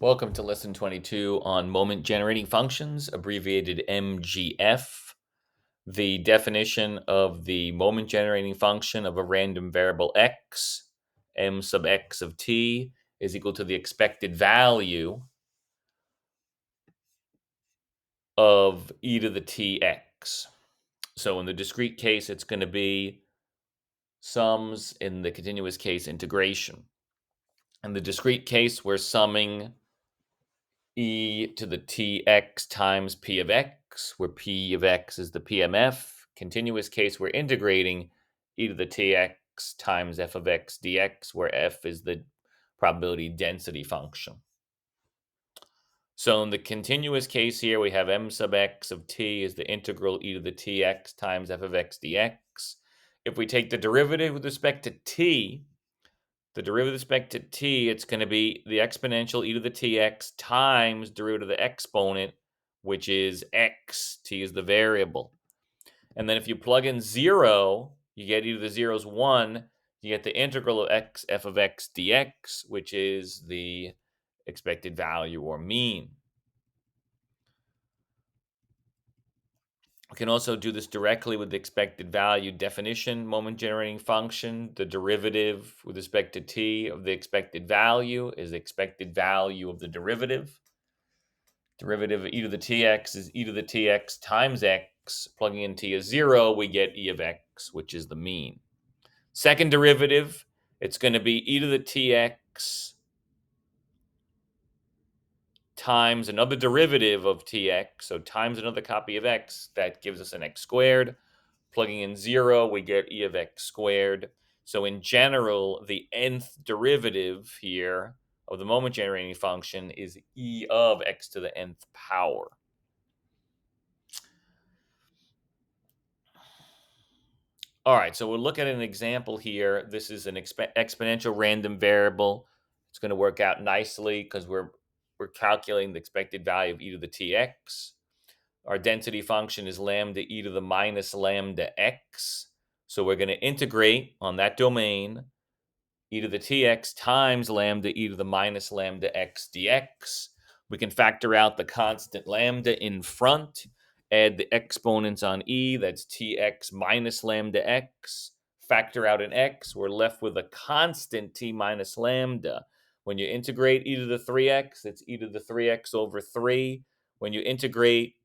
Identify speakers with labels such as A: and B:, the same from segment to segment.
A: Welcome to lesson 22 on moment generating functions, abbreviated MGF. The definition of the moment generating function of a random variable x, m sub x of t, is equal to the expected value of e to the tx. So in the discrete case, it's going to be sums. In the continuous case, integration. In the discrete case, we're summing e to the tx times p of x, where p of x is the PMF. Continuous case, we're integrating e to the tx times f of x dx, where f is the probability density function. So in the continuous case here, we have m sub x of t is the integral e to the tx times f of x dx. If we take the derivative with respect to t, it's going to be the exponential e to the tx times derivative of the exponent, which is x. T is the variable. And then if you plug in 0, you get e to the 0 is 1. You get the integral of x f of x dx, which is the expected value or mean. We can also do this directly with the expected value definition moment generating function. The derivative with respect to t of the expected value is the expected value of the derivative. Derivative of e to the tx is e to the tx times x. Plugging in t as 0, we get e of x, which is the mean. Second derivative, it's going to be e to the tx times another derivative of tx, so times another copy of x. That gives us an x squared. Plugging in 0, we get e of x squared. So in general, the nth derivative here of the moment generating function is e of x to the nth power. All right, so we'll look at an example here. This is an exponential random variable. It's going to work out nicely because we're calculating the expected value of e to the tx. Our density function is lambda e to the minus lambda x. So we're going to integrate on that domain e to the tx times lambda e to the minus lambda x dx. We can factor out the constant lambda in front, add the exponents on e, that's tx minus lambda x. Factor out an x, we're left with a constant t minus lambda. When you integrate e to the 3x, it's e to the 3x over 3. When you integrate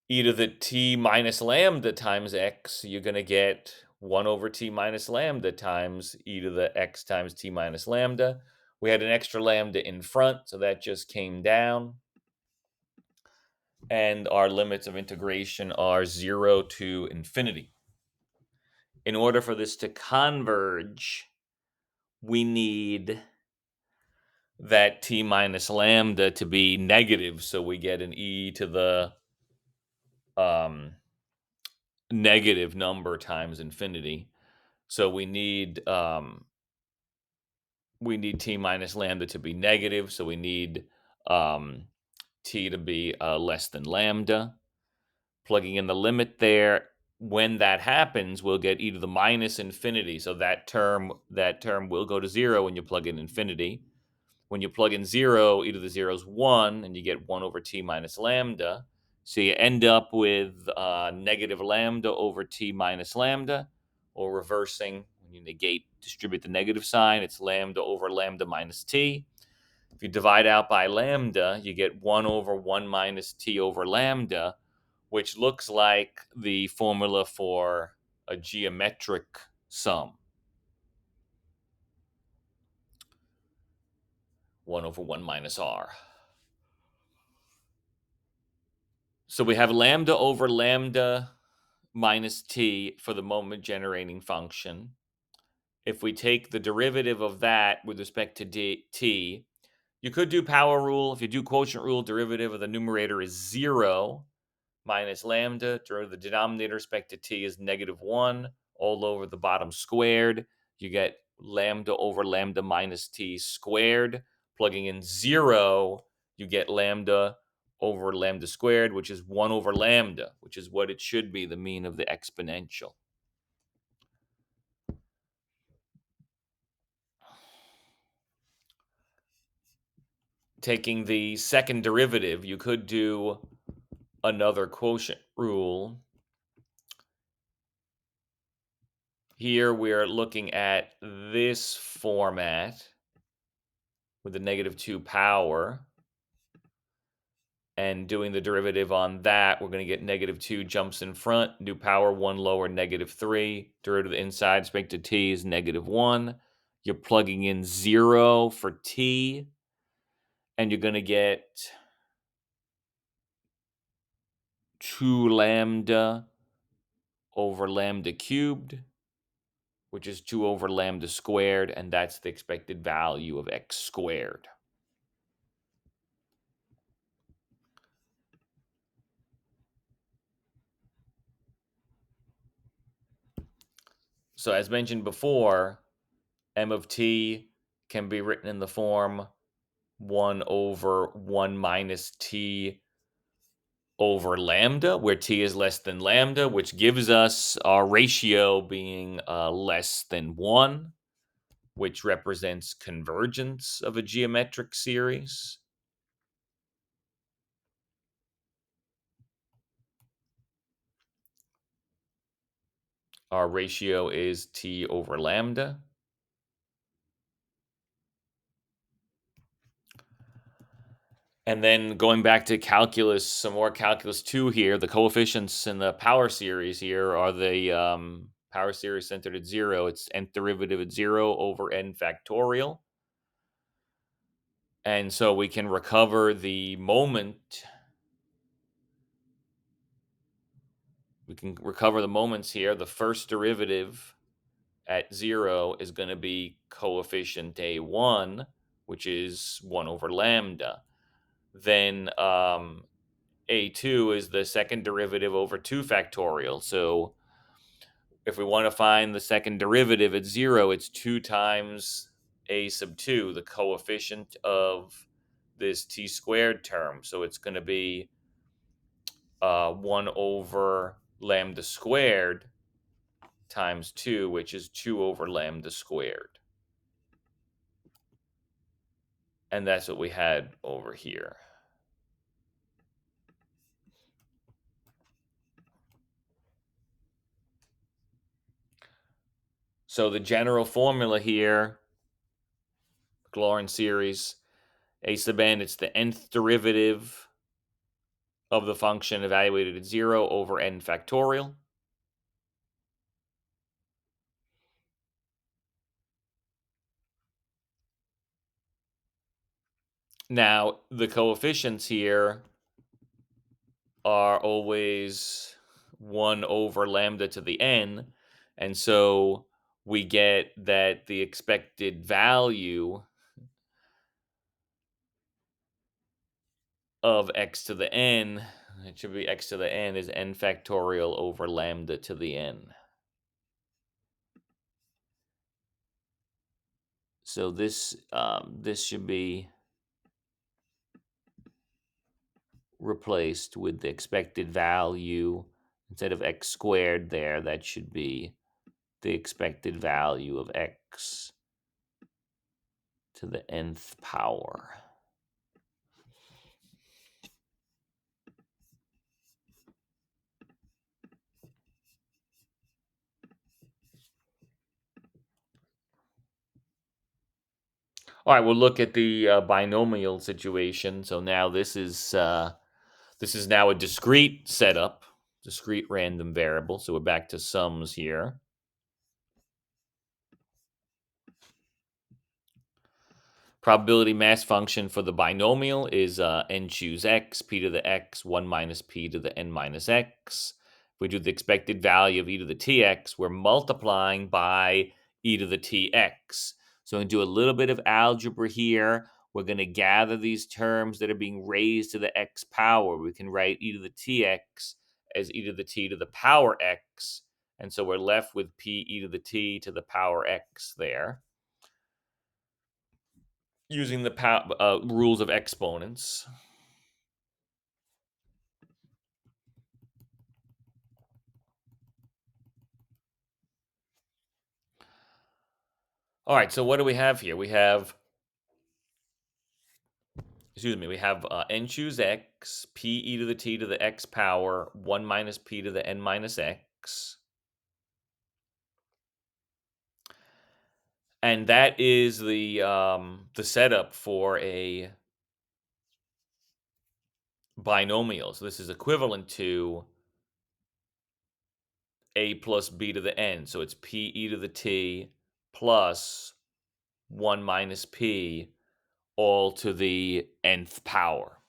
A: e to the t minus lambda times x, you're going to get 1 over t minus lambda times e to the x times t minus lambda. We had an extra lambda in front, so that just came down. And our limits of integration are 0 to infinity. In order for this to converge, we need that t minus lambda to be negative, so we get an e to the negative number times infinity. So we need t minus lambda to be negative. So we need t to be less than lambda. Plugging in the limit there, when that happens, we'll get e to the minus infinity. So that term will go to 0 when you plug in infinity. When you plug in 0, e to the 0 is 1, and you get 1 over t minus lambda. So you end up with negative lambda over t minus lambda, or reversing, when you distribute the negative sign, it's lambda over lambda minus t. If you divide out by lambda, you get 1 over 1 minus t over lambda, which looks like the formula for a geometric sum. 1 over 1 minus r. So we have lambda over lambda minus t for the moment generating function. If we take the derivative of that with respect to t, you could do power rule. If you do quotient rule, derivative of the numerator is 0 minus lambda. Derivative of the denominator with respect to t is negative 1 all over the bottom squared. You get lambda over lambda minus t squared. Plugging in 0, you get lambda over lambda squared, which is 1 over lambda, which is what it should be, the mean of the exponential. taking the second derivative, you could do another quotient rule. Here we're looking at this format with the -2 power and doing the derivative on that. We're going to get -2 jumps in front, new power 1 lower, -3. Derivative inside, straight to t is -1. You're plugging in 0 for t, and you're going to get 2 lambda over lambda cubed, which is 2 over lambda squared, and that's the expected value of x squared. So as mentioned before, m of t can be written in the form 1 over 1 minus t over lambda, where t is less than lambda, which gives us our ratio being less than 1, which represents convergence of a geometric series. Our ratio is t over lambda. And then going back to calculus, some more calculus 2 here. The coefficients in the power series here are the power series centered at 0. It's nth derivative at 0 over n factorial. And so we can recover the moment. We can recover the moments here. The first derivative at 0 is going to be coefficient a1, which is 1 over lambda. Then a2 is the second derivative over 2 factorial. So if we want to find the second derivative at 0, it's 2 times a sub 2, the coefficient of this t squared term. So it's going to be 1 over lambda squared times 2, which is 2 over lambda squared. And that's what we had over here. So the general formula here, Lorentz series, a sub n, it's the nth derivative of the function evaluated at 0 over n factorial. Now, the coefficients here are always 1 over lambda to the n, and so we get that the expected value of x to the n, it should be x to the n, is n factorial over lambda to the n. So this should be replaced with the expected value. Instead of x squared there, that should be the expected value of x to the nth power. All right, we'll look at the binomial situation. So now this is now a discrete setup, discrete random variable. So we're back to sums here. Probability mass function for the binomial is n choose x, p to the x, 1 minus p to the n minus x. If we do the expected value of e to the tx, we're multiplying by e to the tx. So we're going to do a little bit of algebra here. We're going to gather these terms that are being raised to the x power. We can write e to the tx as e to the t to the power x. And so we're left with p e to the t to the power x there, using the rules of exponents. All right, so what do we have here? We have excuse me, we have n choose x, p e to the t to the x power, 1 minus p to the n minus x. And that is the setup for a binomial. So this is equivalent to a plus b to the n. So it's p e to the t plus 1 minus p all to the nth power.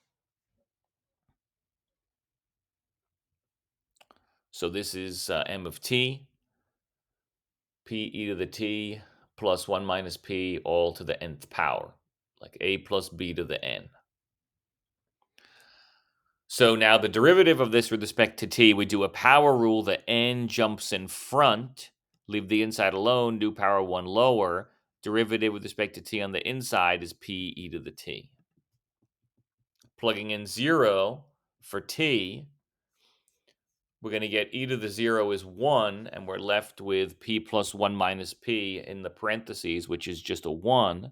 A: So this is m of t, p e to the t plus 1 minus p all to the nth power, like a plus b to the n. So now the derivative of this with respect to t, we do a power rule that n jumps in front, leave the inside alone, do power 1 lower. Derivative with respect to t on the inside is p e to the t. Plugging in 0 for t, we're going to get e to the 0 is 1, and we're left with p plus 1 minus p in the parentheses, which is just a 1.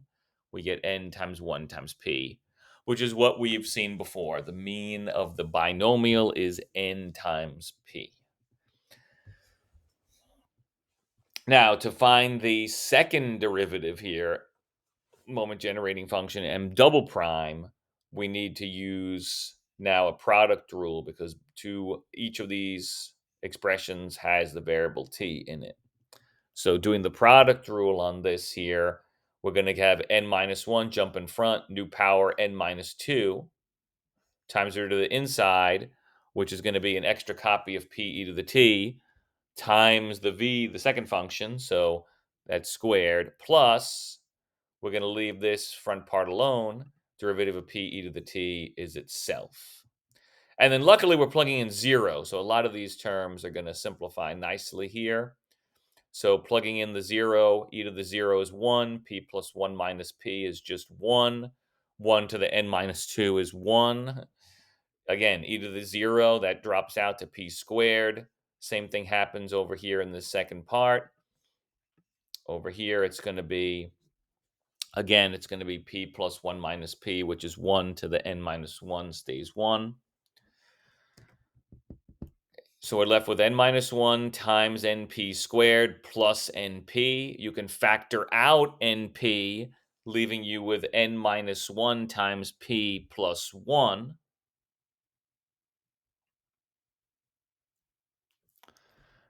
A: We get n times 1 times p, which is what we've seen before. The mean of the binomial is n times p. Now, to find the second derivative here, moment generating function m double prime, we need to use now a product rule because each of these expressions has the variable t in it. So doing the product rule on this here, we're going to have n minus 1 jump in front, new power n minus 2 times 0 to the inside, which is going to be an extra copy of p e to the t times the second function, so that's squared, plus we're going to leave this front part alone. Derivative of p e to the t is itself. And then luckily we're plugging in 0, so a lot of these terms are going to simplify nicely here. So plugging in the 0, e to the 0 is 1, p plus 1 minus p is just 1. 1 to the n minus 2 is 1. Again, e to the 0, that drops out to p squared. Same thing happens over here in the second part. Over here, it's going to be, again, it's going to be p plus 1 minus p, which is 1 to the n minus 1 stays 1. So we're left with n minus 1 times np squared plus np. You can factor out np, leaving you with n minus 1 times p plus 1.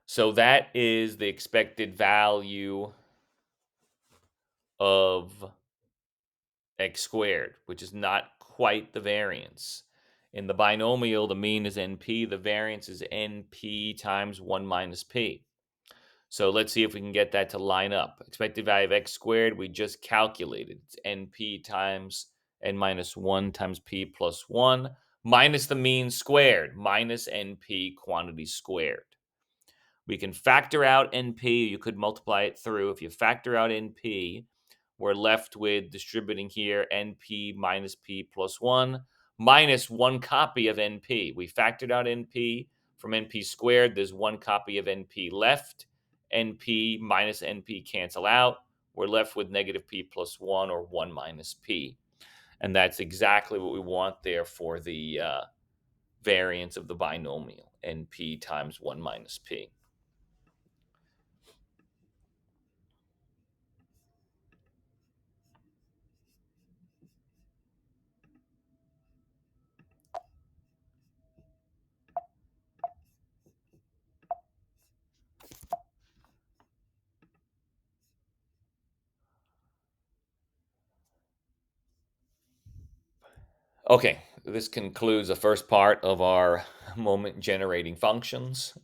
A: So that is the expected value of x squared, which is not quite the variance. In the binomial, the mean is np, the variance is np times 1 minus p. So let's see if we can get that to line up. Expected value of x squared, we just calculated. It's np times n minus 1 times p plus 1 minus the mean squared, minus np quantity squared. We can factor out np. You could multiply it through. If you factor out np, we're left with distributing here np minus p plus 1 minus 1 copy of np. We factored out np from np squared. There's 1 copy of np left. Np minus np cancel out. We're left with negative p plus 1 or 1 minus p. And that's exactly what we want there for the variance of the binomial, np times 1 minus p. Okay, this concludes the first part of our moment generating functions.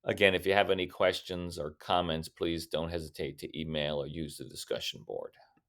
A: Again, if you have any questions or comments, please don't hesitate to email or use the discussion board.